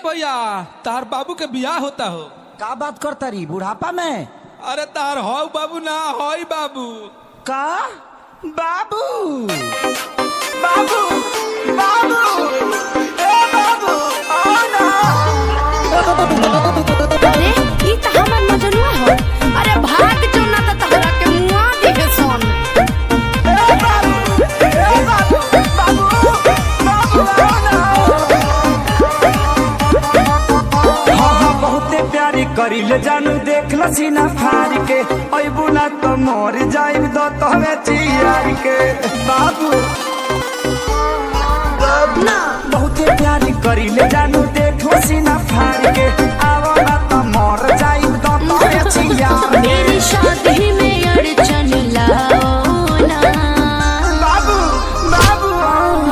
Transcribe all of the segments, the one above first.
भैया तार बाबू के बियाह होता हो। का बात करता रही बुढ़ापा में? अरे तार हो बाबू ना होई बाबू। का बाबू बाबू बाबू ए बाबू आओ ना। अरे ई त हमर मजनुआ हो। अरे भाग जो ना त तहरा के मुआ देखे सोन। ए बाबू बाबू बाबू आओ ना। हाँ बहुते प्यारी करी ले जानू देख ल सीना फाड़ के अबू ना तो मर जाइब दो तोवे चियार के बाबू ना बहुते प्यारी करी ले जानू देख ल सीना फाड़ के आवो ना तो मर जाइब दो तोवे चियार के मेरी शादी में अड़चन लाओ ना। बाबू बाबू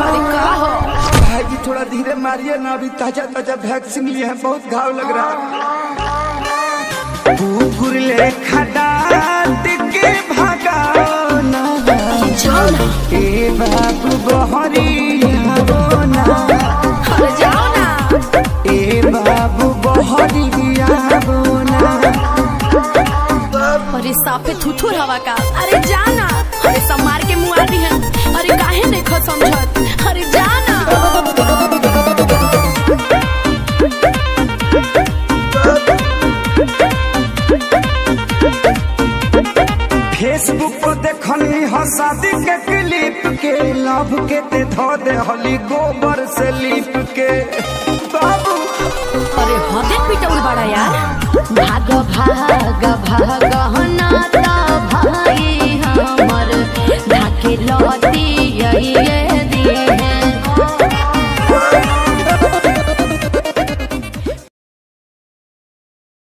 अरे का हो? भाई जी थोड़ा धीरे मारिए ना, अभी ताजा ताजा वैक्सीन लिए हैं, बहुत घाव लग रहा है। कुकुर ले खडाट के भगाओ ना जाओ ना। ए बाबू बहरिया बोना। अरे जाओ ना। ए बाबू बहरिया बोना। अरे साफे थुथुर हवा का। अरे जाना। अरे समार के मुआ दी है। अरे काहे नहीं खो समझत। अरे जाना। फेसबुक पर देखनी हो शादी के क्लिप के लव के ते धो दे हली गोबर से लिप के बाबू। अरे हदे पिटौल बड़ा यार। भाग भाग भाग नाता भाई हमर धाके लौट